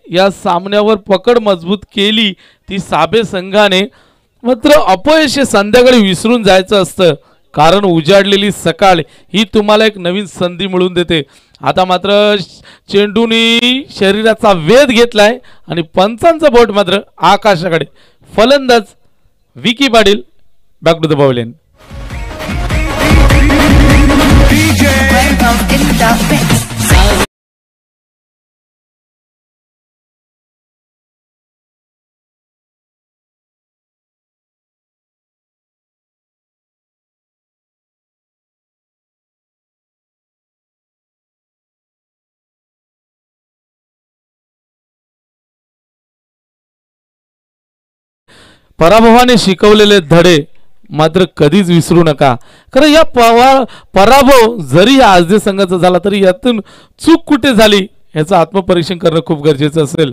या सामन्यावर पकड मजबूत केली ती साबे संघाने, मात्र अपयश संध्याकाळी विसरून जायचं असतं, कारण उजाडलेली सकाळ ही तुम्हाला एक नवीन संधी मिळवून देते। आता मात्र चेंडूने शरीराचा वेध घेतलाय आणि पंचांचा बोट मात्र आकाशाकडे। फलंदाज Vicky Patil, back to the pavilion. पराभवाने शिकवलेले धडे मात्र कधीच विसरू नका, कारण या पराभव जरी आजदे संघाचा झाला तरी यातून चूक कुठे झाली याचं आत्मपरीक्षण करणं खूप गरजेचं असेल।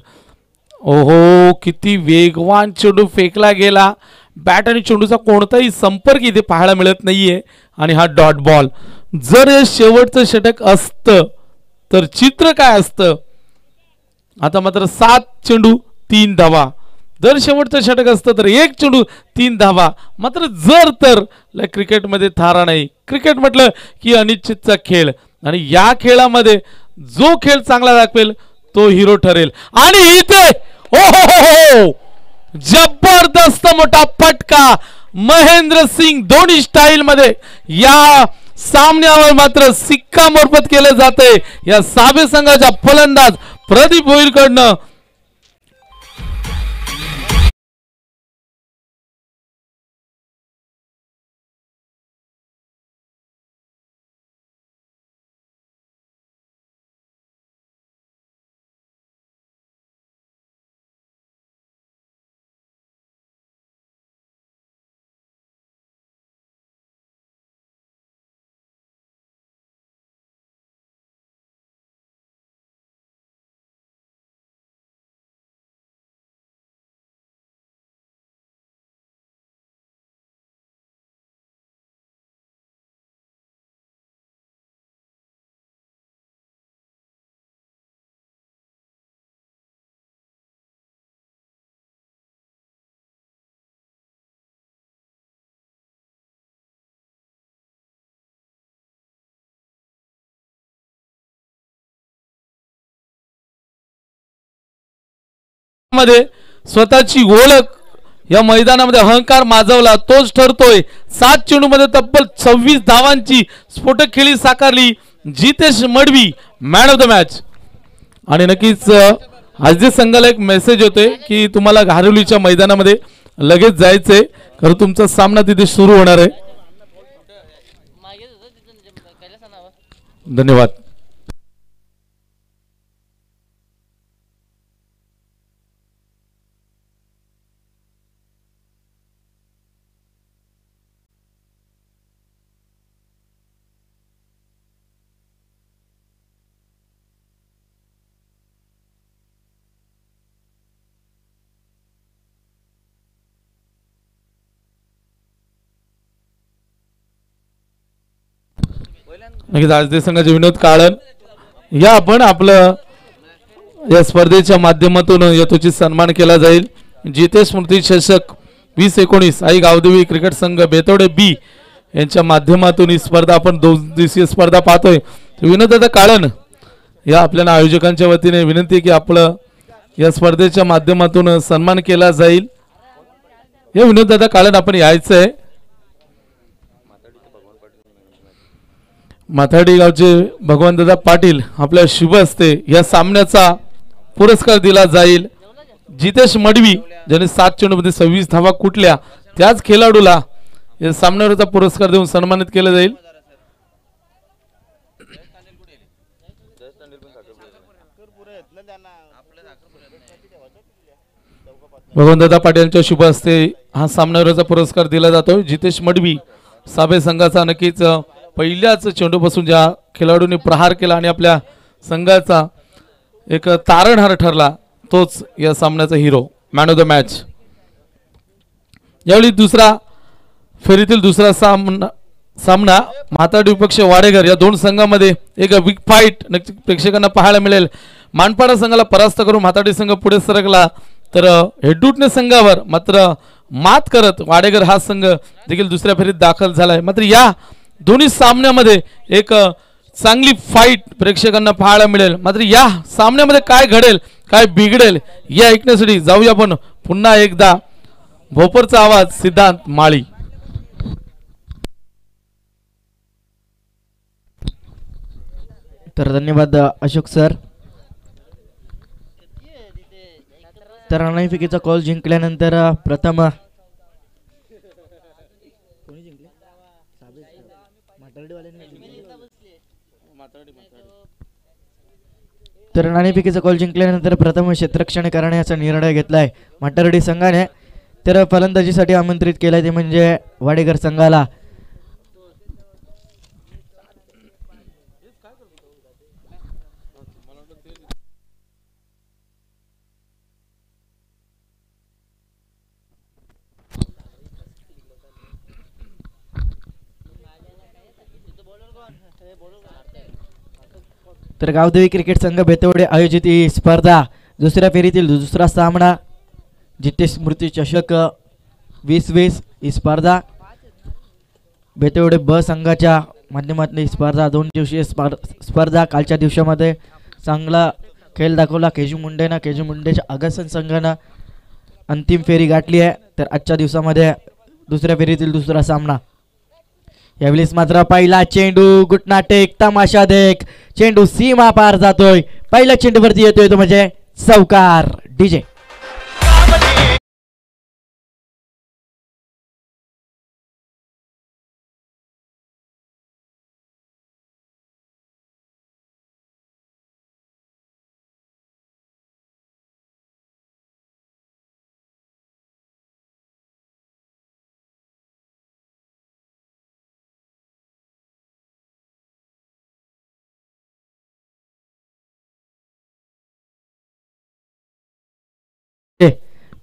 ओहो, किती वेगवान चेंडू फेकला गेला, बॅट आणि चेंडूचा कोणताही संपर्क इथे पाहायला मिळत नाहीये आणि हा डॉट बॉल। जर हे शेवटचं षटक असतं तर चित्र काय असतं। आता मात्र 7 चेंडू 3 धावा, जर शेवटचं षटक असतं तर 1 चेंडू 3 धावा, मात्र जर तर क्रिकेटमध्ये थारा नाही। क्रिकेट म्हटलं की अनिश्चितचा खेळ आणि या खेळामध्ये जो खेळ चांगला दाखवेल तो हिरो ठरेल। आणि इथे ओ जबरदस्त मोठा फटका महेंद्रसिंग धोनी स्टाईल मध्ये या सामन्यावर मात्र शिक्कामोर्तब केले जाते या साबे संघाच्या फलंदाज प्रदीप भोईर कडनं। मध्ये स्वतःची ओळख या मैदानामध्ये अहंकार माजवला तोच ठरतोय। 7 चेंडू मध्ये तब्बल 26 धावांची स्फोटक खेळी साकारली Jitesh Madavi, man of the match. आणि नक्कीच आजदे संघाला एक मेसेज होते की तुम्हाला घारवलीच्या मैदानामध्ये लगेच जायचंय, कारण तुमचा सामना तिथे सुरू होणार आहे। धन्यवाद। नक्कीच आजदे संघाचे विनोद काळन या आपण आपलं या स्पर्धेच्या माध्यमातून यथोचित सन्मान केला जाईल। जितेश स्मृती चषक 2019 आई गावदेवी क्रिकेट संघ बेतवडे बी यांच्या माध्यमातून ही स्पर्धा आपण 2 दिवसीय स्पर्धा पाहतोय। विनोद काळन या आपल्या आयोजकांच्या वतीने विनंती की आपलं या स्पर्धेच्या माध्यमातून सन्मान केला जाईल। या विनोद काळन आपण यायचं आहे। माथाडी गावचे भगवंतदादा पाटील आपल्या शुभ हस्ते या सामन्याचा पुरस्कार दिला जाईल। जितेश मडवी ज्याने 7 चेंडूमध्ये 26 धावा कुटल्या त्याच खेळाडूला या सामन्यावरचा पुरस्कार देऊन सन्मानित केले जाईल। भगवंतदादा पाटील यांच्या शुभ हस्ते हा सामन्यावरचा पुरस्कार दिला जातो। जितेश मडवी साबे संघाचा नक्कीच पहिल्याच चेंडूपासून ज्या खेळाडूंनी प्रहार केला आणि आपल्या संघाचा एक तारणहार ठरला तोच या सामन्याचा hero, man of the match. यावेळी दुसरा फेरीतील दुसरा सामना माथाडी विपक्ष वाडेघर या दोन संघांमध्ये एक बिग फाईट नक्की प्रेक्षकांना पाहायला मिळेल। मानपाडा संघाला परास्त करून म्हाताडी संघ पुढे सरकला. तर हेडूटणे संघावर मात्र मात करत वाडेकर हा संघ देखील दुसऱ्या फेरीत दाखल झालाय. मात्र या दोन्ही सामन्यामध्ये एक चांगली फाईट प्रेक्षकांना पाहायला मिळेल. मात्र या सामन्यामध्ये काय घडेल काय बिघडेल या ऐकण्यासाठी जाऊया आपण पुन्हा एकदा भोपरचा आवाज सिद्धांत माळी. तर धन्यवाद अशोक सर. तर नाणेफेकीचा कॉल जिंकल्यानंतर प्रथम तर नाणेफेकीचा कॉल जिंकल्यानंतर प्रथम क्षेत्ररक्षण करण्याचा निर्णय घेतलाय माटरडी संघाने. तर फलंदाजीसाठी आमंत्रित केलाय ते म्हणजे वाडेकर संघाला. तर गावदेवी क्रिकेट संघ बेतवडे आयोजित ही स्पर्धा दुसऱ्या फेरीतील दुसरा सामना जितेश स्मृती चषक 2020 ही स्पर्धा बेतवडे ब संघाच्या माध्यमातून ही स्पर्धा 2 दिवसीय स्पर्धा. कालच्या दिवसामध्ये चांगला खेळ दाखवला केजू मुंडेनं. केजू मुंडेच्या अगसन संघानं अंतिम फेरी गाठली आहे. तर आजच्या दिवसामध्ये दुसऱ्या फेरीतील दुसरा सामना. यावेळेस मात्र पहिला चेंडू गुटना टेक तमाशा देख चेंडू सीमा पार जातोय. पहिल्या चेंडूवरती येतोय तो म्हणजे चौकार. डीजे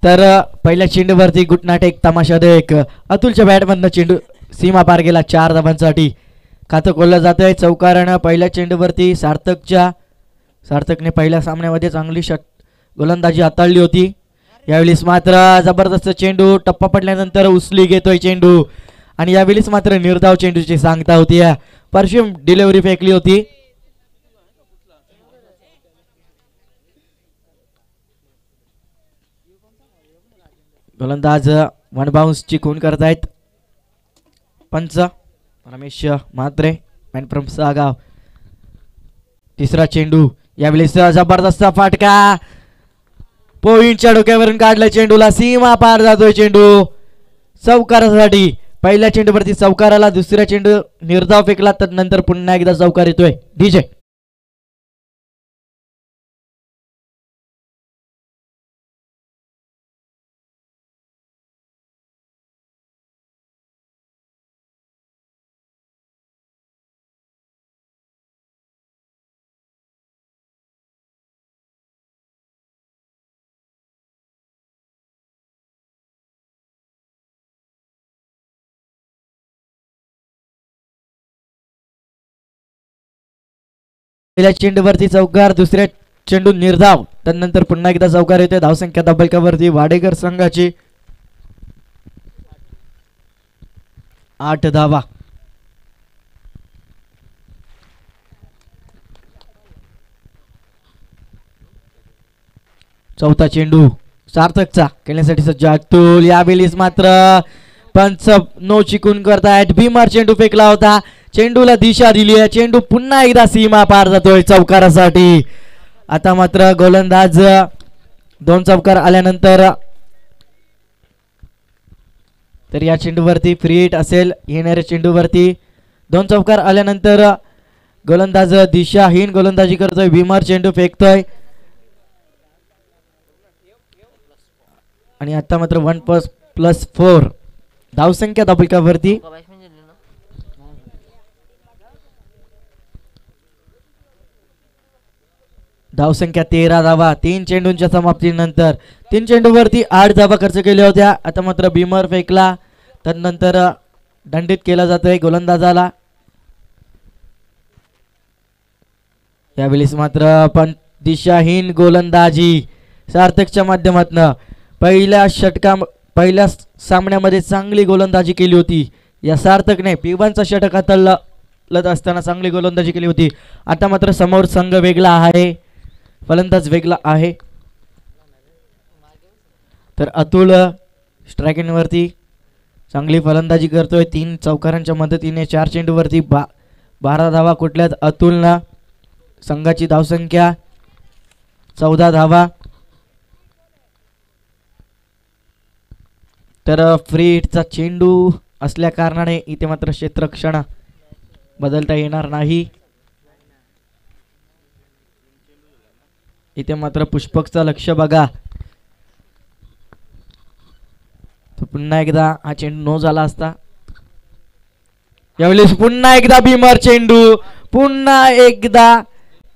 तर पहिल्या चेंडूवरती गुटनाटेक तमाशा देख अतुलच्या बॅटमधनं चेंडू सीमा पार गेला 4 धावांसाठी. खातं खोललं जात आहे चौकारानं. पहिल्या चेंडूवरती सार्थकने पहिल्या सामन्यामध्ये चांगली गोलंदाजी हाताळली होती. यावेळेस मात्र जबरदस्त चेंडू टप्पा पडल्यानंतर उचली घेतोय चेंडू आणि यावेळेस मात्र निर्धाव चेंडूची सांगता होती. परफ्यूम डिलिव्हरी फेकली होती. गोलंदाज वन बाउन्सची खून करतायत पंच रमेश म्हात्रे मॅन फ्रॉम सागाव. तिसरा चेंडू यावेळेस जबरदस्त फाटका पॉइंटच्या डोक्यावरून काढला चेंडूला सीमा पार जातोय चेंडू चौकारासाठी. पहिल्या चेंडूवरती चौकाराला दुसऱ्या चेंडू निर्धाव फेकला तर नंतर पुन्हा एकदा चौकार येतोय. डीजे पहिल्या चेंडूवरती चौकार दुसऱ्या चेंडू निर्धाव त्यानंतर पुन्हा एकदा चौकार येतोय. धावसंख्या दबलकावरती वाडेकर संघाची 8 धावा. चौथा चेंडू सार्थकचा खेळण्यासाठी सज्ज अतुल. यावेळेस मात्र पंच नो चिकून करतायत. भीमार चेंडू फेकला होता चेंडूला दिशा दिली आहे. चेंडू पुन्हा एकदा सीमा पार जातोय चौकारासाठी. आता मात्र गोलंदाज 2 चौकार आल्यानंतर तर या चेंडूवरती फ्री हिट असेल. येणाऱ्या चेंडूवरती 2 चौकार आल्यानंतर गोलंदाज दिशाहीन गोलंदाजी करतोय. भीमार चेंडू फेकतोय आणि आता मात्र 1+4 धावसंख्या दबलकावरती. धावसंख्या 13 धावा 3 चेंडूंच्या समाप्तीनंतर. 3 चेंडूवरती 8 धावा खर्च केल्या होत्या. आता मात्र भीमर फेकला त्यानंतर दंडित केला जातोय गोलंदाजाला. यावेळेस मात्र दिशाहीन गोलंदाजी सार्थकच्या माध्यमातून पहिल्या सामन्यामध्ये चांगली गोलंदाजी केली होती या सार्थकने P1चा षटक हाताळत असताना चांगली गोलंदाजी केली होती. आता मात्र समोर संघ वेगळा आहे, फलंदाज वेगळा आहे. तर अतुल स्ट्रायकिंगवरती चांगली फलंदाजी करतोय. 3 चौकारांच्या मदतीने 4 चेंडूवरती 12 धावा कुठल्यात अतुलना. संघाची धावसंख्या 14 धावा. तर फ्री हिटचा चेंडू असल्या कारणाने इथे मात्र क्षेत्ररक्षण बदलता येणार नाही. इथे मात्र पुष्पकचा लक्ष बघा. तो पुन्हा एकदा हा चेंडू नो झाला असता. यावेळेस पुन्हा एकदा भीमर चेंडू, पुन्हा एकदा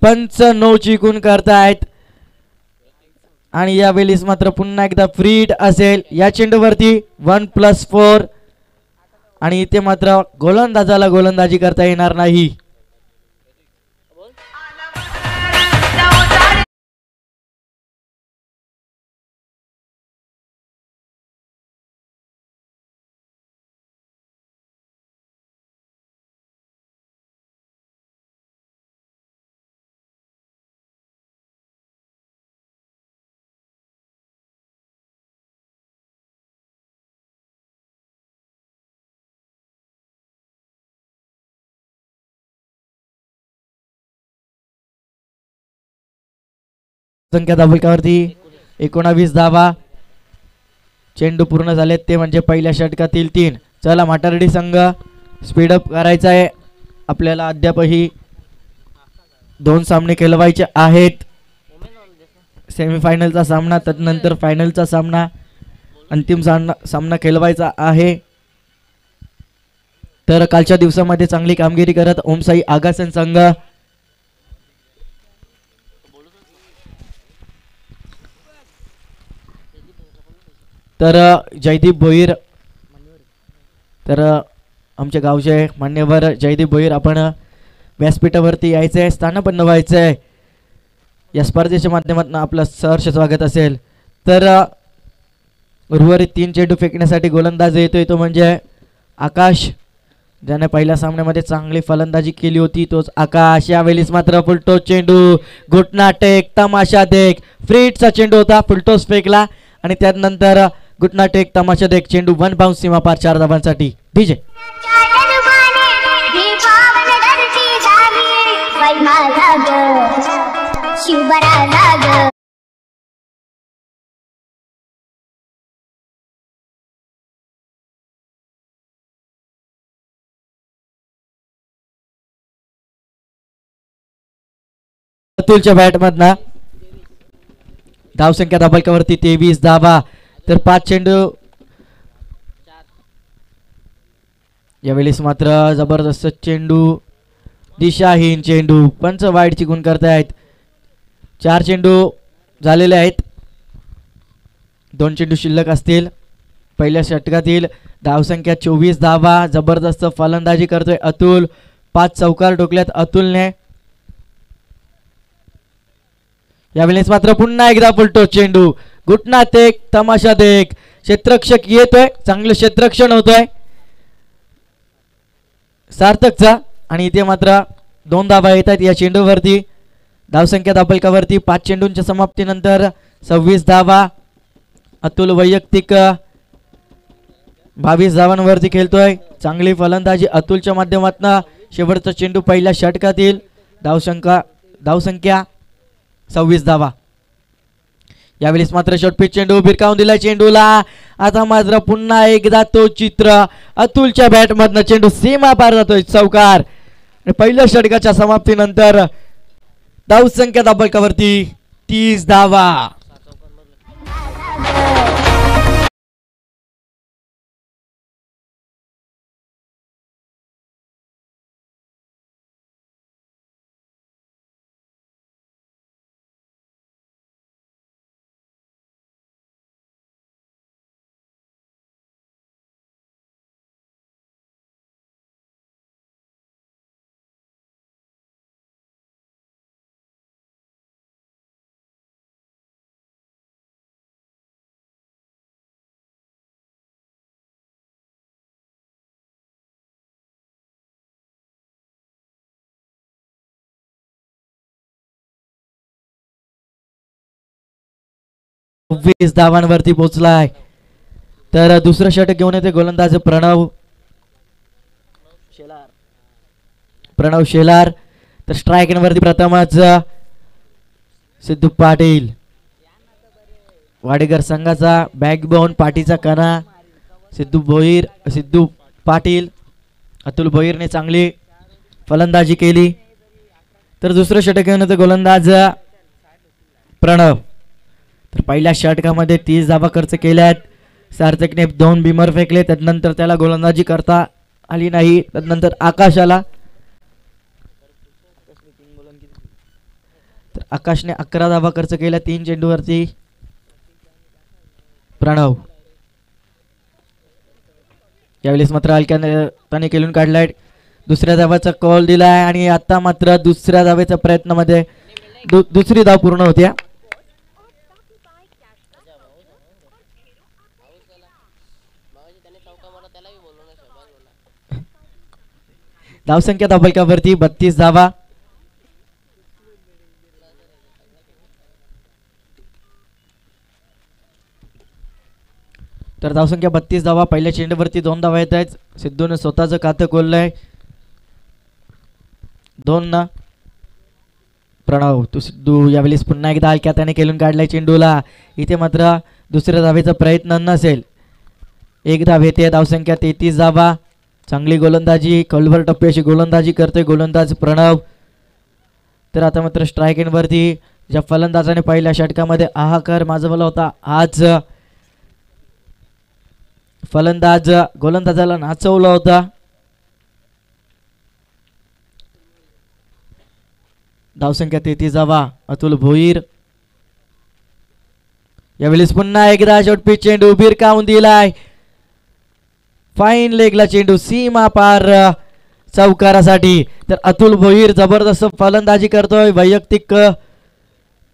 पंच नो चिकून करतायत आणि यावेळेस मात्र पुन्हा एकदा फ्री हिट असेल. या चेंडूवरती 1+4 आणि इथे मात्र गोलंदाजाला गोलंदाजी करता येणार नाही. संख्या धावफलकावरती 19 धावा. चेंडू पूर्ण झालेत ते म्हणजे पहिल्या षटकातील 3. चला म्हातारडी संघ स्पीडअप करायचा आहे. आपल्याला अद्यापही 2 सामने खेळवायचे आहेत. सेमीफायनलचा सामना, त्यानंतर फायनलचा सामना, अंतिम सामना खेळवायचा आहे. तर कालच्या दिवसामध्ये चांगली कामगिरी करत ओमसाई आगासन संघ तर जयदीप भोईर, तर आमच्या गावचे मान्यवर जयदीप भोईर, आपण व्यासपीठावरती यायचं आहे, स्थानपन्न व्हायचं आहे. या स्पर्धेच्या माध्यमातून आपलं सहर्ष स्वागत असेल. तर उर्वरित 3 चेंडू फेकण्यासाठी गोलंदाज येतोय तो म्हणजे आकाश, ज्याने पहिल्या सामन्यामध्ये चांगली फलंदाजी केली होती. तोच आकाश. यावेळेस मात्र फुलटोस चेंडू, घुटना टेक, तमाशा देख. फ्रीटचा चेंडू होता, फुलटोस फेकला आणि त्यानंतर घुटना टेक, तमाशा देख. चेंडू 1 बाउन्स सीमा पार 4 धावांसाठी. डीजे अतुलच्या बॅटमधना धावसंख्या धाबलकावरती 23 धावा. तर 5 चेंडू. यावेळेस मात्र जबरदस्त चेंडू, दिशाहीन चेंडू, पंच वाईड चिकून करतायत. 4 चेंडू झालेले आहेत, 2 चेंडू शिल्लक असतील. पहिल्या षटकातील धावसंख्या 24 धावा. जबरदस्त फलंदाजी करतोय अतुल. 5 चौकार ठोकल्यात अतुलने. यावेळेस मात्र पुन्हा एकदा फुलटो चेंडू, घुटना टेक, तमाशा देख. क्षेत्ररक्षक येतोय, चांगलं क्षेत्ररक्षण होतोय सार्थकचा आणि इथे मात्र 2 धावा येतात या चेंडूवरती. धावसंख्या धाबलकावरती 5 चेंडूंच्या समाप्तीनंतर 26 धावा. अतुल वैयक्तिक 22 धावांवरती खेळतोय. चांगली फलंदाजी अतुलच्या माध्यमातून. शेवटचा चेंडू पहिल्या षटकातील. धावसंख्या 26 धावा. यावेळेस मात्र शॉर्टपिच चेंडू भिरकावून दिला चेंडूला. आता मात्र पुन्हा एकदा तो चित्र, अतुलच्या बॅटमधनं चेंडू सीमा पार जातोय, चौकार. पहिल्या षटकाच्या समाप्तीनंतर धावसंख्या धाबलकावरती 30 धावा. 26 धावांवरती पोहोचलाय. तर दुसरं षटक घेऊन येते गोलंदाज प्रणव शेलार. तर स्ट्राईक वरती प्रथमच सिद्धू पाटील, वाडेकर संघाचा बॅकबोन, पाठीचा कणा सिद्धू पाटील. अतुल भोईरने चांगली फलंदाजी केली. तर दुसरं षटक घेऊन येते गोलंदाज प्रणव. तर पहिल्या षटकामध्ये 30 धावा खर्च केल्यात. सार्थकने 2 बिमर फेकले, त्यानंतर त्याला गोलंदाजी करता आली नाही. त्यानंतर आकाश आला. तर आकाशने 11 धावा खर्च केल्या 3 चेंडूवरती. प्रणव यावेळेस मात्र हलक्याने खेळून काढलाय. दुसऱ्या धावाचा कॉल दिलाय आणि आता मात्र दुसऱ्या धावेच्या प्रयत्नामध्ये दुसरी धाव पूर्ण होत्या. धावसंख्या धाबलकावरती 32 धावा. तर धावसंख्या 32 धावा. पहिल्या चेंडूवरती 2 धावा येत आहेत. सिद्धूने स्वतःचं खातं खोललंय. 2 ना. प्रणव सिद्धू यावेळेस पुन्हा एकदा हलक्या त्याने खेळून काढलाय चेंडूला. इथे मात्र दुसऱ्या धावेचा प्रयत्न नसेल. 1 धाव येते. धावसंख्या 33 धावा. चांगली गोलंदाजी, कॉलवर टप्प्याची गोलंदाजी करतोय गोलंदाज प्रणव. तर आता मात्र स्ट्राईक वरती ज्या फलंदाजाने पहिल्या षटकामध्ये हाहाकार माजवला होता, आज फलंदाज गोलंदाजाला नाचवला होता. धावसंख्या 33 धावा. अतुल भोईर यावेळेस पुन्हा एकदा शॉर्टपिच चेंडू भिरकावून दिलाय. फाईन लेगला चेंडू सीमा पार चौकारासाठी. तर अतुल भोईर जबरदस्त फलंदाजी करतोय. वैयक्तिक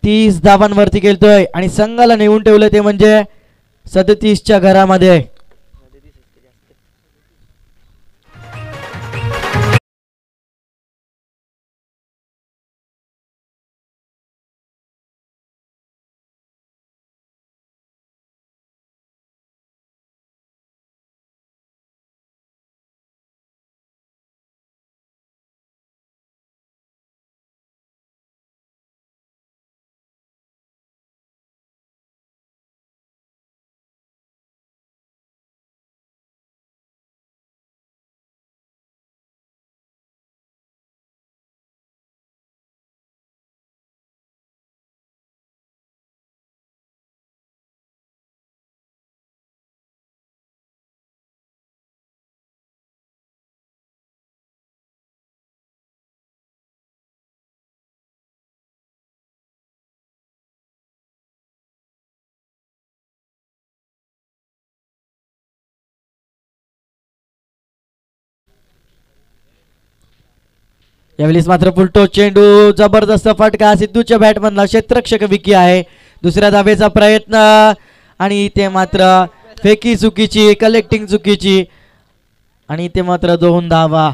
30 धावांवरती खेळतोय आणि संघाला नेऊन ठेवलं ते म्हणजे 37च्या घरामध्ये. यावेळेस मात्र फुलटो चेंडू, जबरदस्त फटका. सिद्धूच्या बॅटमधला क्षेत्ररक्षक विकी आहे. दुसऱ्या धावेचा प्रयत्न आणि इथे मात्र फेकी चुकीची, कलेक्टिंग चुकीची आणि इथे मात्र 2 धावा.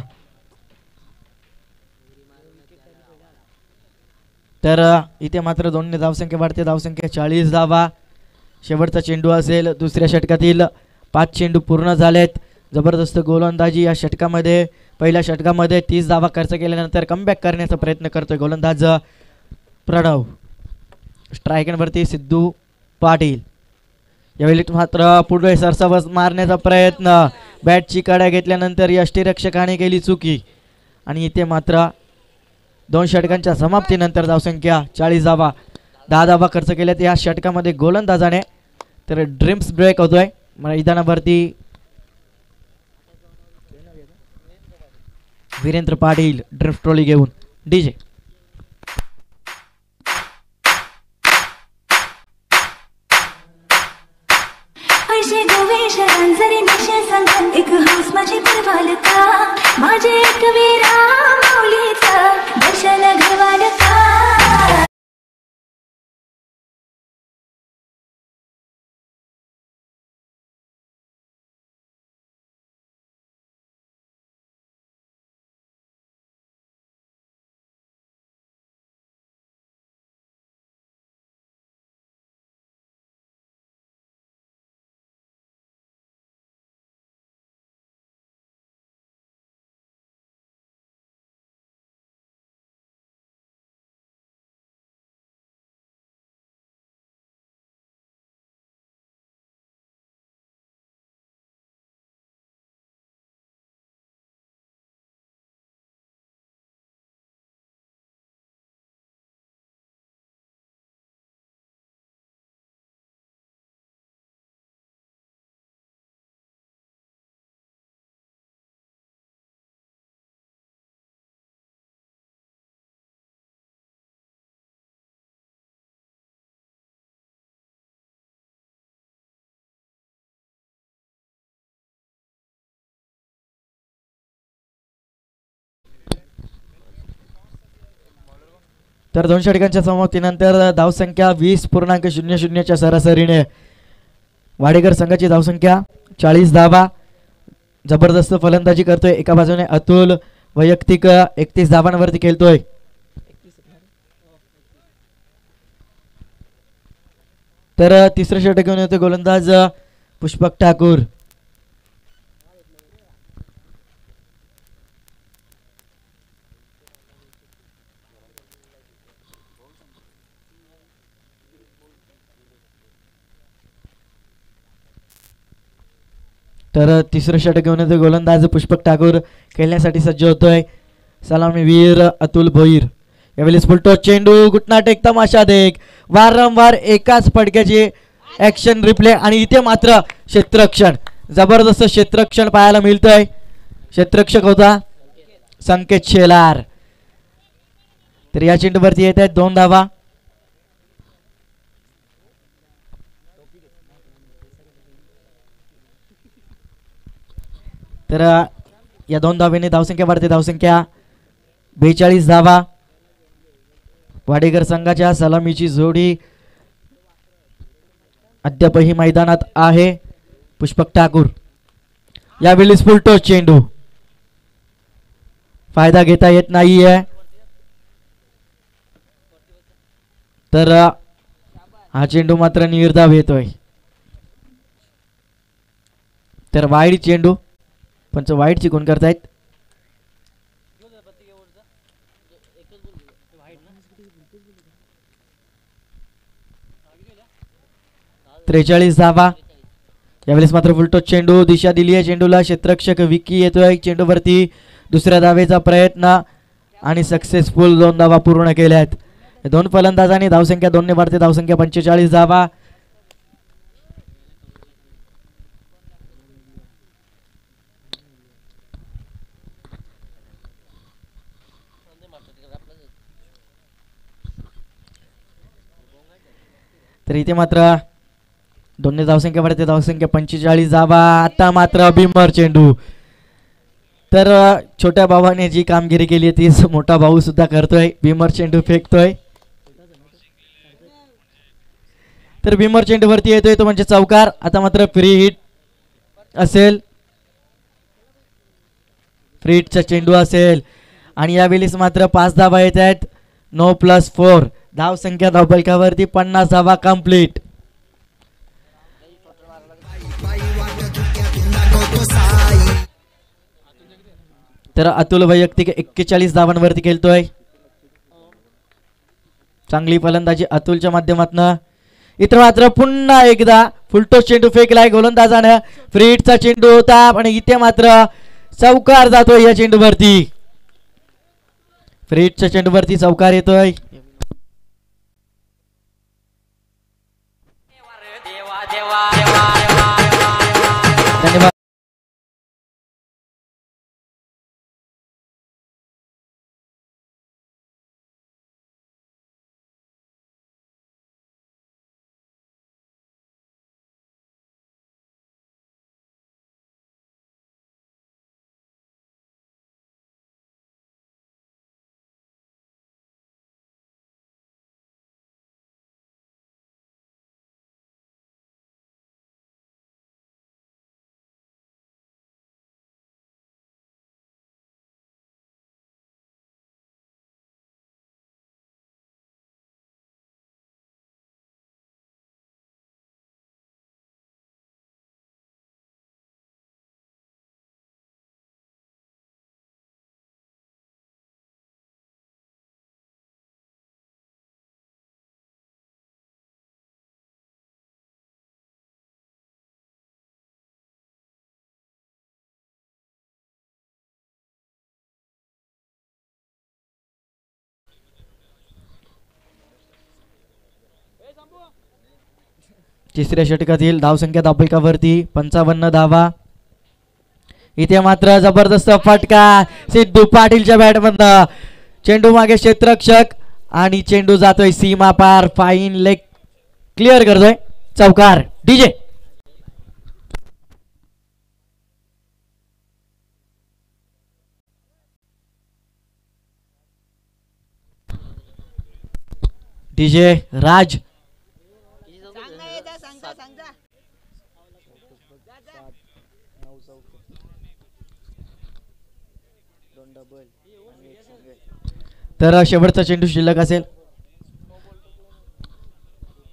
तर इथे मात्र 2 ने धावसंख्या वाढते. धावसंख्या 40 धावा. शेवटचा चेंडू असेल दुसऱ्या षटकातील. 5 चेंडू पूर्ण झालेत. जबरदस्त गोलंदाजी या षटकामध्ये. पहिल्या षटकामध्ये 30 धावा खर्च केल्यानंतर कमबॅक करण्याचा प्रयत्न करतोय गोलंदाज प्रणव. स्ट्रायकरवरती सिद्धू पाटील. यावेळी मात्र पुढे सरसावस मारण्याचा प्रयत्न. बॅटची कड्या घेतल्यानंतर यष्टीरक्षकाने केली चुकी आणि इथे मात्र 2 षटकांच्या समाप्तीनंतर धावसंख्या 40 धावा. 10 धावा खर्च केल्यात या षटकामध्ये गोलंदाजाने. तर ड्रीम्स ब्रेक होतोय मैदानावरती. वीरेंद्र पाटील ड्रिफ्ट ट्रॉली घेऊन डीजे. पैसे गोवेश जरी नशे संग एक हौस माझी परवाल का. माझे एक वीरा माऊलीचा दर्शन घडवाल का. तर 2 षटकांच्या समाप्तीनंतर धावसंख्या 20.00च्या सरासरीने वाडेकर संघाची धावसंख्या 40 धावा. जबरदस्त फलंदाजी करतोय. एका बाजूने अतुल वैयक्तिक 31 धावांवरती खेळतोय. तर तिसरं षटक घेऊन येतोय गोलंदाज पुष्पक ठाकूर. तर तिसरं षटक घेऊन येतोय गोलंदाज पुष्पक ठाकूर. खेळण्यासाठी सज्ज होतोय सलामीवीर अतुल भोईर. यावेळेस फुलटो चेंडू गुटनाट एक तमाशा देख. वारंवार एकाच फटक्याची ऍक्शन रिप्ले आणि इथे मात्र क्षेत्ररक्षण. जबरदस्त क्षेत्ररक्षण पाहायला मिळतंय. क्षेत्ररक्षक होता संकेत शेलार. तर या चेंडूवरती येत आहेत 2 धावा. तर या 2 धावेने धावसंख्या वाढते. धावसंख्या 42 धावा. वाडेकर संघाच्या सलामीची जोडी अद्यापही मैदानात आहे. पुष्पक ठाकूर यावेळी फुलटो चेंडू. फायदा घेता येत नाहीये. तर हा चेंडू मात्र निर्धाव येतोय. तर वाईड चेंडू पंच वाईडची गुण करतायत. त्रेचाळीस धावा. यावेळेस मात्र फुलटो चेंडू. दिशा दिली आहे चेंडूला. क्षेत्ररक्षक विकी येतोय चेंडूवरती. दुसऱ्या धावेचा प्रयत्न आणि सक्सेसफुल 2 धावा पूर्ण केल्या आहेत. 2 फलंदाजांनी धावसंख्या 2 ने वाढते. धावसंख्या 45 धावा. तर इथे मात्र 2 धावसंख्या वाढते. धावसंख्या 45 धावा. आता मात्र भीमर चेंडू. तर छोट्या भावाने जी कामगिरी केली तीच मोठा भाऊ सुद्धा करतोय. भीमर चेंडू फेकतोय. तर भीमर चेंडूवरती येतोय तो म्हणजे चौकार. आता मात्र फ्री हिट असेल. फ्री हिटचा चेंडू असेल आणि यावेळेस मात्र 5 धावा येत आहेत. 9+4 धावसंख्या धावफलकावरती 50 धावा कंप्लीट. तर अतुल वैयक्तिक 41 धावांवरती खेळतोय. चांगली फलंदाजी अतुलच्या माध्यमातून. इथं मात्र पुन्हा एकदा फुलटो चेंडू फेकलाय गोलंदाजानं. फ्री हिटचा चेंडू होता आणि इथे मात्र चौकार जातोय या चेंडूवरती. फ्री हिटच्या चेंडूवरती चौकार येतोय. धन्यवाद. तिसऱ्या षटकातील धावसंख्या धावफलकावरती 55 धावा. इथे मात्र जबरदस्त फटका सिद्धू पाटीलच्या बॅटमधनं. चेंडू मागे क्षेत्ररक्षक आणि चेंडू जातोय सीमा पार. फाईन लेग क्लिअर करतोय. चौकार. डीजे डीजे राज तर शेवटचा चेंडू शिल्लक असेल.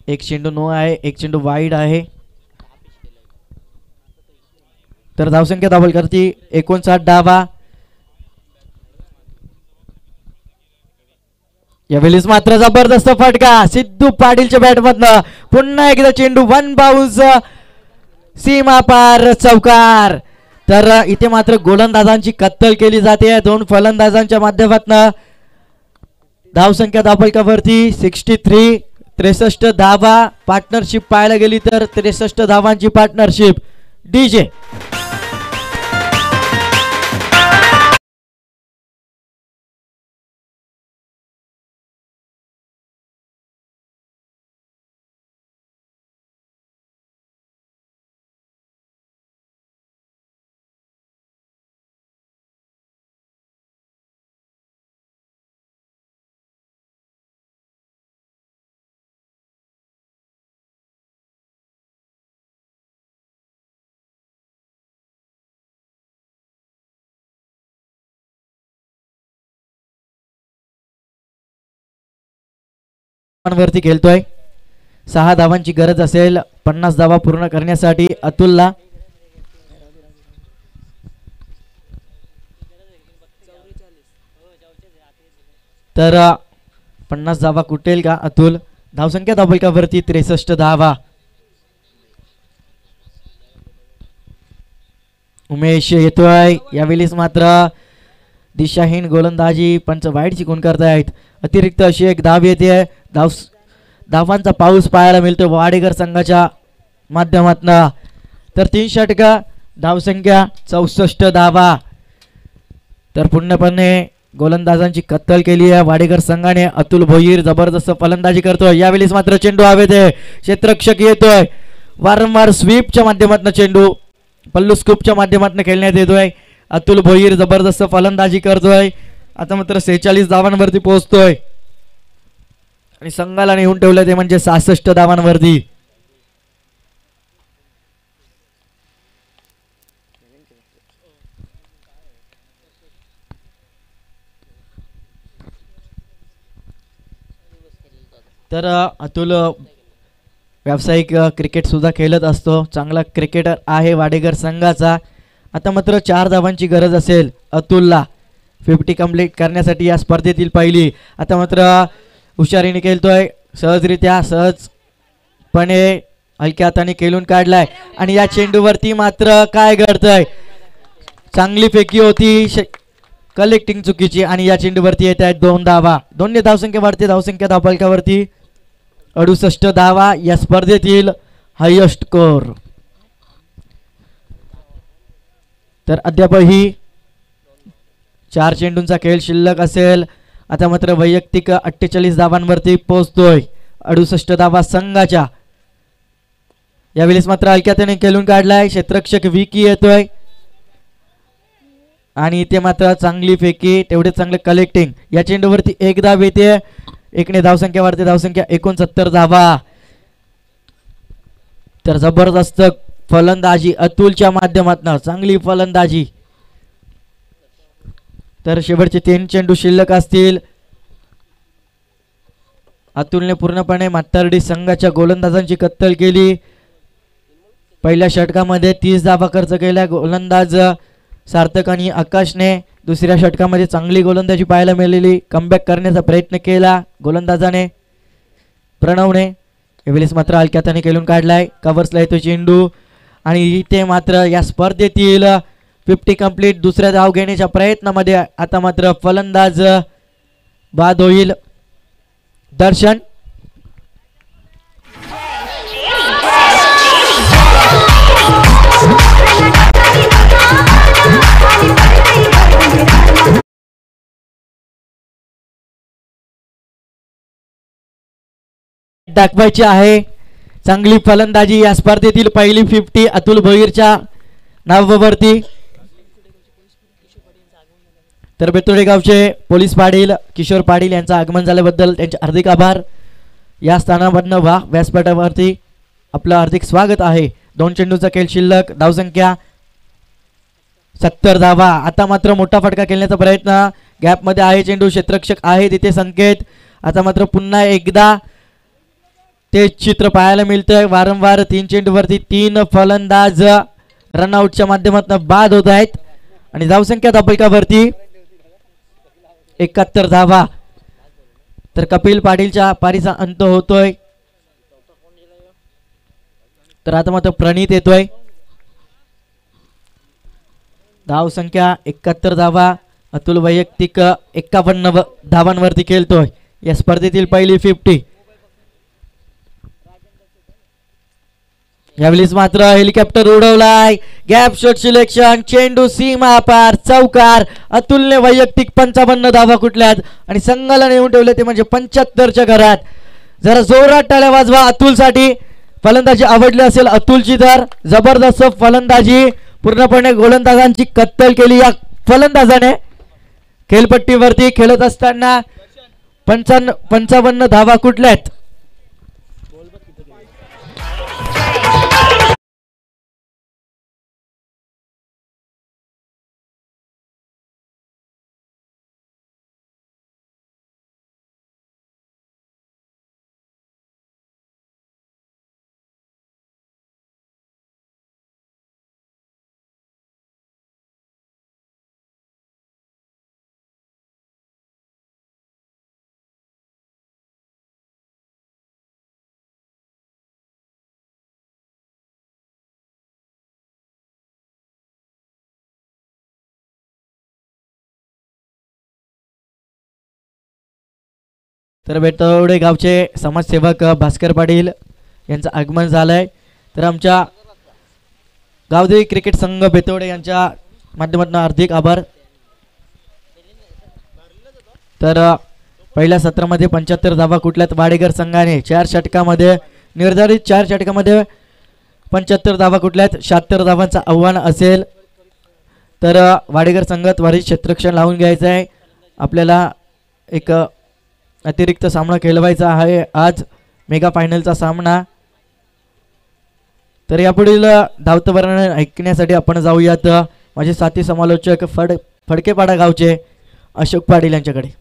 एक चेंडू नो आहे, एक चेंडू वाईड आहे. तर धावसंख्या दाबल करती 59 डावा. यावेळेस मात्र जबरदस्त फटका सिद्धू पाटीलच्या बॅट मधनं. पुन्हा एकदा चेंडू वन बाउन्स सीमा पार चौकार. तर इथे मात्र गोलंदाजांची कत्तल केली जाते दोन फलंदाजांच्या माध्यमातून. धावसंख्या दाबलकावरती 63. 63 धावा. पार्टनरशिप पाहायला गेली तर 63 धावांची पार्टनरशिप. डीजे वरती खेळतोय. 6 धावांची गरज असेल 50 धावा पूर्ण करण्यासाठी अतुलला. तर 50 धावा कुटेल का अतुल. धावसंख्या दाबलकावरती 63 धावा. उमेश येतोय. यावेळेस मात्र दिशाहीन गोलंदाजी पंच वाईट शिकून करतायत. अतिरिक्त अशी एक धाव येते. धावांचा पाऊस पाहायला मिळतो वाडेकर संघाच्या माध्यमातून. तर 3 षटका धावसंख्या 64 धावा. तर पूर्णपणे गोलंदाजांची कत्तल केली आहे वाडेकर संघाने. अतुल भोईर जबरदस्त फलंदाजी करतोय. यावेळेस मात्र चेंडू हवेत आहे. क्षेत्ररक्षक येतोय. वारंवार स्वीपच्या माध्यमातून चेंडू पल्लू स्कूपच्या माध्यमातून खेळण्यात येतोय. अतुल भोईर जबरदस्त फलंदाजी करतोय. आता मात्र 46 धावांवरती पोहोचतोय आणि संघाला नेऊन ठेवलं ते म्हणजे 66 धावांवरती. तर अतुल व्यावसायिक क्रिकेट सुद्धा खेळत असतो. चांगला क्रिकेटर आहे वाडेकर संघाचा. आता मात्र 4 धावांची गरज असेल अतुलला 50 कंप्लीट करण्यासाठी या स्पर्धेतील पहिली. आता मात्र हुशारीने खेळतोय. सहजरित्या सहजपणे हलक्या हाताने खेळून काढलाय आणि या चेंडूवरती मात्र काय घडतंय. चांगली फेकी होती कलेक्टिंग चुकीची आणि या चेंडूवरती येत आहेत 2 धावा. दोन्ही धावसंख्या वाढते. धावसंख्या दाबलकावरती 68 धावा. या स्पर्धेतील हायेस्ट स्कोर. तर अद्यापही 4 चेंडूंचा खेळ शिल्लक असेल. आता मात्र वैयक्तिक 48 धावांवरती पोहोचतोय. 68 धावा संघाच्या. यावेळेस मात्र हलक्याने खेळून काढलाय. क्षेत्ररक्षक विकी येतोय आणि इथे मात्र चांगली फेकी तेवढे चांगले कलेक्टिंग. या चेंडूवरती 1 धाव येते. 1ने धावसंख्या वाढते. धावसंख्या 69 धावा. तर जबरदस्त फलंदाजी अतुलच्या माध्यमातून. चांगली फलंदाजी. तर शेवटचे 3 चेंडू शिल्लक असतील. अतुलने पूर्णपणे म्हातारडी संघाच्या गोलंदाजांची कत्तल केली. पहिल्या षटकामध्ये 30 धावा खर्च केल्या गोलंदाज सार्थक आणि आकाशने. दुसऱ्या षटकामध्ये चांगली गोलंदाजी पाहायला मिळालेली. कमबॅक करण्याचा प्रयत्न केला गोलंदाजाने प्रणवने. यावेळेस मात्र हलक्याने खेळून काढलाय. कव्हर्सला येतो चेंडू आणि इथे मात्र या स्पर्धेतील 50 कंप्लीट दुसऱ्या धाव घेण्याच्या प्रयत्नामध्ये आता मात्र फलंदाज बाद होईल. दर्शन दाखवायची आहे. चांगली फलंदाजी. या स्पर्धेतील पहिली 50 अतुल भोईरच्या नावावरती. तर बेतोडे गावचे पोलीस पाटील किशोर पाटील यांचं आगमन झाल्याबद्दल त्यांचे हार्दिक आभार. या स्थानामधनं व्यासपीठावरती आपलं हार्दिक स्वागत आहे. 2 चेंडूचा खेळ शिल्लक, धावसंख्या 70 धावा. आता मात्र मोठा फटका खेळण्याचा प्रयत्न, गॅपमध्ये आहे चेंडू, क्षेत्ररक्षक आहे तिथे संकेत. आता मात्र पुन्हा एकदा ते चित्र पाहायला मिळतंय. वारंवार 3 चेंडूवरती 3 फलंदाज रनआउटच्या माध्यमातून बाद होत आहेत आणि धावसंख्या धाबकावरती 71 धावा. तर कपिल पाटीलच्या पारीचा अंत होतोय. तर आता मात्र प्रणित येतोय. धावसंख्या 71 धावा. अतुल वैयक्तिक 51 धावांवरती खेळतोय. या स्पर्धेतील पहिली 50. यावेळेस मात्र हेलिकॉप्टर उडवलाय. गॅप शॉट सिलेक्शन, चेंडू सीमा पार, चौकार. अतुलने वैयक्तिक 55 धावा कुठल्यात आणि संघाला नेऊन ठेवले ते म्हणजे 75च्या घरात. जरा जोरात टाळ्या वाजवा अतुलसाठी. फलंदाजी आवडली असेल अतुलची तर जबरदस्त फलंदाजी, पूर्णपणे गोलंदाजांची कत्तल केली या फलंदाजाने. खेळपट्टीवरती खेळत असताना 55 धावा कुठल्यात. तर बेटवडे गावचे समाजसेवक भास्कर पाटील यांचं आगमन झालंय. तर आमच्या गावदेवी क्रिकेट संघ बेतवडे यांच्या माध्यमातून हार्दिक आभार. तर पहिल्या सत्रामध्ये 75 धावा कुठल्यात वाडेकर संघाने 4 षटकामध्ये निर्धारित 4 षटकामध्ये 75 धावा कुठल्यात. 76 धावांचं आव्हान असेल तर वाडेकर संघात वारी क्षेत्ररक्षण लावून घ्यायचं आहे. आपल्याला एक अतिरिक्त सामना खेळवायचा आहे आज, मेगा फायनलचा सामना. तर यापुढील धावतं वर्णन ऐकण्यासाठी आपण जाऊयात माझे साथी समालोचक फडकेपाडा गावचे अशोक पाटील यांच्याकडे.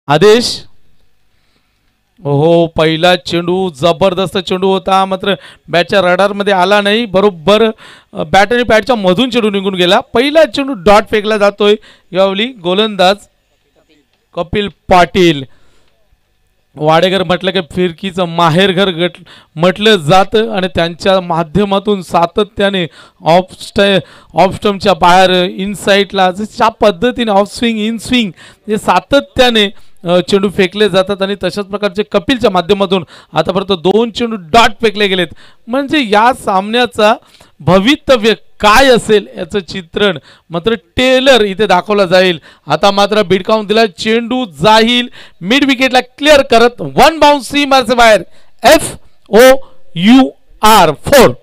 आदेश. हो, पहिला चेंडू जबरदस्त चेंडू होता, मात्र बॅटच्या रडारमध्ये आला नाही. बरोबर बॅट आणि पॅडच्या मधून चेंडू निघून गेला. पहिला चेंडू डॉट फेकला जातोय. यावेळी गोलंदाज कपिल पाटील. वाडेकर म्हटलं की फिरकीचं माहेरघर म्हटलं जातं आणि त्यांच्या माध्यमातून सातत्याने ऑफ स्टंपच्या बाहेर इनसाईडला ज्या पद्धतीने ऑफ स्विंग इन स्विंग हे सातत्याने चेंडू फेकले जातात आणि तशाच प्रकारचे कपिलच्या माध्यमातून आतापर्यंत 2 चेंडू डॉट फेकले गेलेत. म्हणजे या सामन्याचा भवितव्य काय असेल याचं चित्रण मात्र टेलर इथे दाखवलं जाईल. आता मात्र बिडकावून दिला चेंडू जाईल मिड विकेटला क्लिअर करत 1 बाउन्स 3 मार्क्स बाहेर. FOUR 4.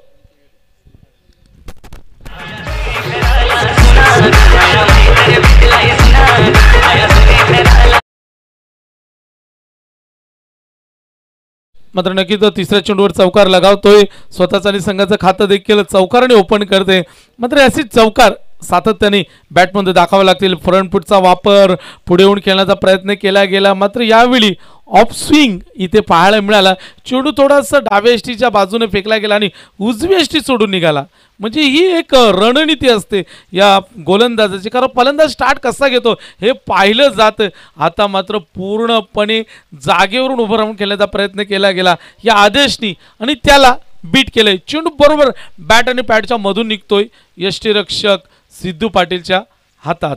मात्र नक्कीच तिसऱ्या चेंडूवर चौकार लगावतोय. स्वतःचा आणि संघाचं खातं देखील चौकाराने ओपन करते. मात्र अशी चौकार सातत्याने बॅटमध्ये दाखवावे लागतील. फ्रंट फूटचा वापर पुढे येऊन खेळण्याचा प्रयत्न केला गेला. मात्र यावेळी ऑफ स्विंग इथे पाहायला मिळाला. चेंडू थोडासा डाव्या एष्टीच्या बाजूने फेकला गेला आणि उजवी एष्टी सोडून निघाला. म्हणजे ही एक रणनीती असते या गोलंदाजाची, कारण फलंदाज स्टार्ट कसा घेतो हे पाहिलं जातं. आता मात्र पूर्णपणे जागेवरून उभं राहून खेळण्याचा प्रयत्न केला गेला या आदेशनी आणि त्याला बीट केलंय. चेंडू बरोबर बॅट आणि पॅडच्या मधून निघतोय. यष्टीरक्षक सिद्धू पाटीलच्या हातात.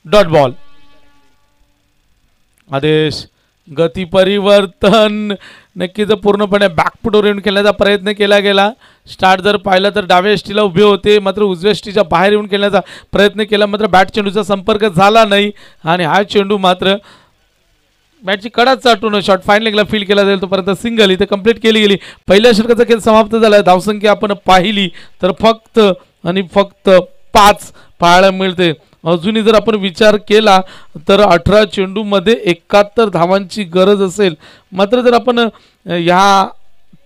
Dot ball. आदेश. गती परिवर्तन नक्कीच पूर्णपणे बॅकफुटवर येऊन खेळण्याचा प्रयत्न केला गेला. स्टार्ट जर पाहिलं तर डाव्या एष्टीला उभे होते, मात्र उजव्या एष्टीच्या बाहेर येऊन खेळण्याचा प्रयत्न केला. मात्र बॅट चेंडूचा संपर्क झाला नाही आणि हा चेंडू मात्र बॅटची कडा चाटून शॉट फाईन लेगला फील केला जाईल. तोपर्यंत सिंगल इथे कंप्लीट केली गेली. पहिल्या षटकाचा खेळ समाप्त झाला. धावसंख्या आपण पाहिली तर फक्त आणि फक्त 5 पाहायला मिळते. अजूनही जर आपण विचार केला तर 18 चेंडूमध्ये 71 धावांची गरज असेल. मात्र जर आपण ह्या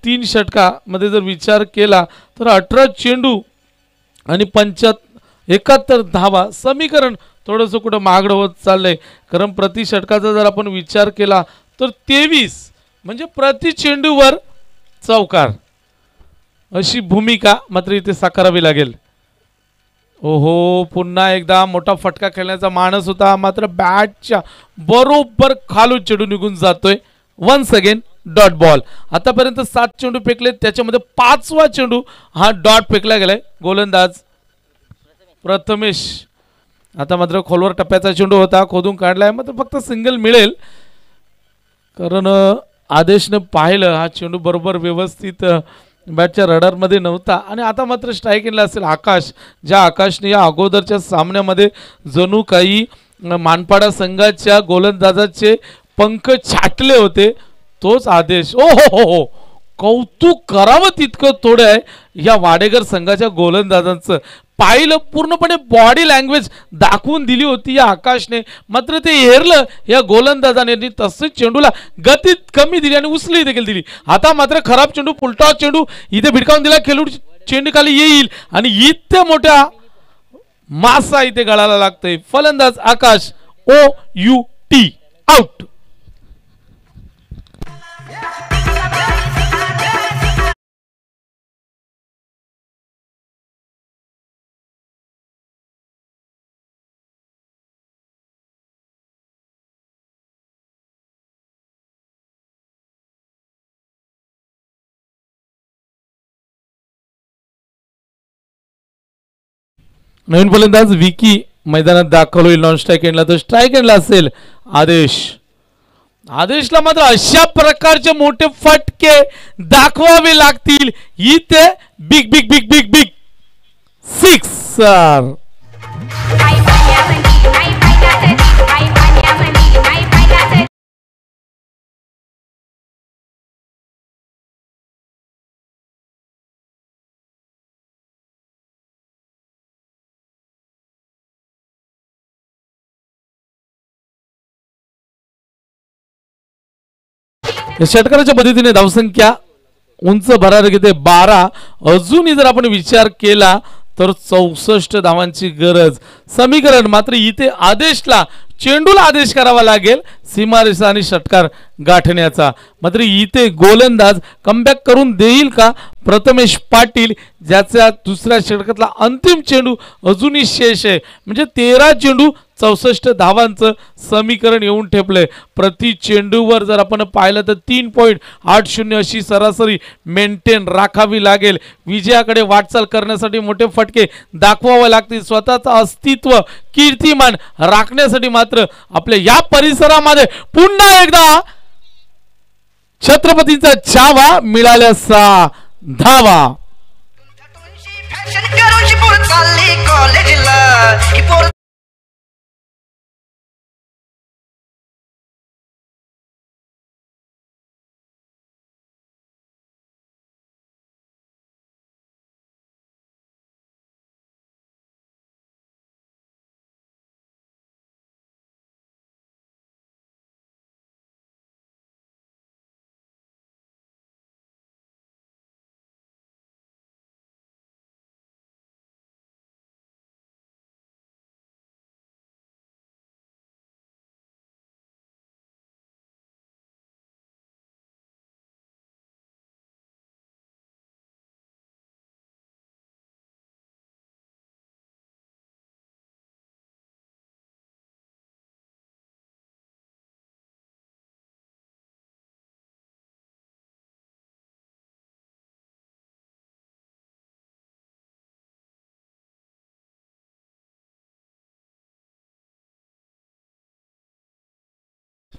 3 षटकामध्ये जर विचार केला तर 18 चेंडू आणि 71 धावा समीकरण थोडंसं कुठं महागडं होत चाललंय. कारण प्रति षटकाचा जर आपण विचार केला तर 23 म्हणजे प्रति चेंडूवर चौकार अशी भूमिका मात्र इथे साकारावी लागेल. ओहो, पुन्हा एकदा मोठा फटका खेळण्याचा मानस होता, मात्र बॅटच्या बरोबर खालून चेंडू निघून जातोय. Once again dot ball. आतापर्यंत 7 चेंडू फेकले, त्याच्यामध्ये 5वा चेंडू हा डॉट फेकला गेलाय. गोलंदाज प्रथमेश. आता मात्र खोलवर टप्प्याचा चेंडू होता, खोदून काढलाय, मात्र फक्त सिंगल मिळेल. कारण आदेशने पाहिलं हा चेंडू बरोबर व्यवस्थित बॅटच्या रडारमध्ये नव्हता आणि आता मात्र स्ट्राईक एंडला असेल आकाश. ज्या आकाशने या अगोदरच्या सामन्यामध्ये जणू काही मानपाडा संघाच्या गोलंदाजाचे पंख छाटले होते, तोच आदेश. ओ हो हो, कौतुक करावं तितकं थोडं आहे या वाडेकर संघाच्या गोलंदाजांचं. पाहिलं पूर्णपणे बॉडी लँग्वेज दाखवून दिली होती या आकाशने, मात्र ते हेरलं या गोलंदाजाने. तसंच चेंडूला गती कमी दिली आणि उचली देखील दिली. आता मात्र खराब चेंडू, पुलटा चेंडू इथे भिडकावून दिला. खेळूड चेंडू खाली येईल आणि इथे मोठ्या मासा इथे गळाला लागतोय. फलंदाज आकाश. OUT out. नवीन फलंदाज विकी मैदानात दाखल होईल. नॉन स्ट्राईक एंडला तर स्ट्राईक एंडला असेल आदेश. आदेशला मात्र अशा प्रकारचे मोठे फटके दाखवावे लागतील. इथे big big big big big 6. षटकाराच्या पद्धतीने धावसंख्या उंच भरारी घेते 12. अजूनही जर आपण विचार केला तर 64 धावांची गरज. समीकरण मात्र इथे आदेशला चेंडूला आदेश करावा लागेल सीमारेषा आणि षटकार गाठण्याचा. मात्र इथे गोलंदाज कमबॅक करून देईल का प्रथमेश पाटील, ज्याच्या दुसऱ्या षटकातला अंतिम चेंडू अजूनही शेष आहे. म्हणजे 13 चेंडू 64 धावांचं समीकरण येऊन ठेपलंय. प्रति चेंडूवर जर आपण पाहिलं तर 3.80 अशी सरासरी मेंटेन राखावी लागेल. विजयाकडे वाटचाल करण्यासाठी मोठे फटके दाखवावे लागतील. स्वतःचं अस्तित्व कीर्तिमान राखण्यासाठी मात्र आपल्या या परिसरामध्ये पुन्हा एकदा छत्रपतींचा छावा मिळाल्या 6 धावा.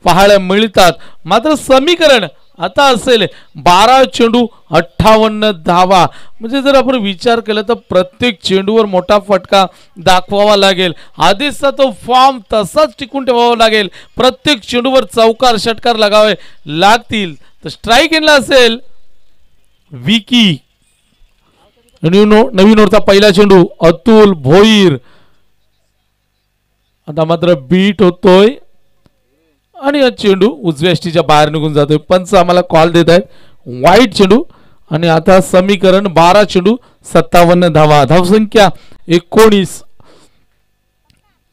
पाहायला मिळतात. मात्र समीकरण आता असेल 12 चेंडू 58 धावा. म्हणजे जर आपण विचार केला तर प्रत्येक चेंडूवर मोठा फटका दाखवावा लागेल. आधीचा तो फॉर्म तसाच टिकून ठेवावा लागेल. प्रत्येक चेंडूवर चौकार षटकार लगावे लागतील. तर स्ट्राईक एंडला असेल विकी. नवीन ओव्हरचा पहिला चेंडू अतुल भोईर. आता मात्र बीट होतोय आणि हा चेंडू उजव्या यष्टीच्या बाहेर निघून जातोय. पंच आम्हाला कॉल देत आहेत वाईट चेंडू. आणि आता समीकरण 12 चेंडू 57 धावा. धावसंख्या 19.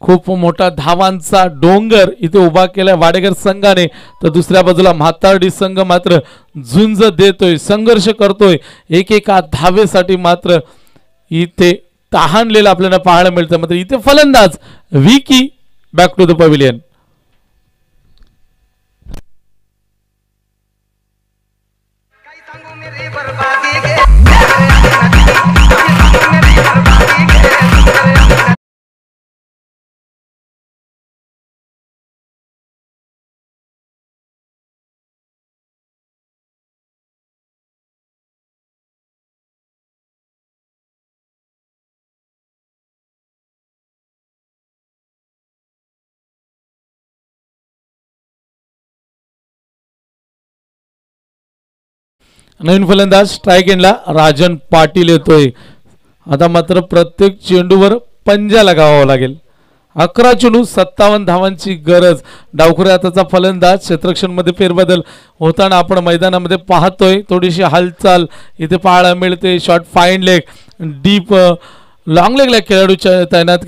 खूप मोठा धावांचा डोंगर इथे उभा केलाय वाडेकर संघाने. तर दुसऱ्या बाजूला म्हातारडी संघ मात्र झुंज देतोय, संघर्ष करतोय. एकेका धावेसाठी मात्र इथे तहानलेलं आपल्याला पाहायला मिळतं. मात्र इथे फलंदाज Vicky back to the pavilion. नवीन फलंदाज स्ट्राईक एंडला राजन पाटील येतोय. आता मात्र प्रत्येक चेंडूवर पंजा लगावावा लागेल. 11 चेंडू 57 धावांची गरज. डावखुरे हाताचा फलंदाज. क्षेत्ररक्षण मध्ये फेरबदल होताना आपण मैदानामध्ये पाहतोय. थोडीशी हालचाल इथे पाहायला मिळते. Short fine leg, deep long लेगला खेळाडू तैनात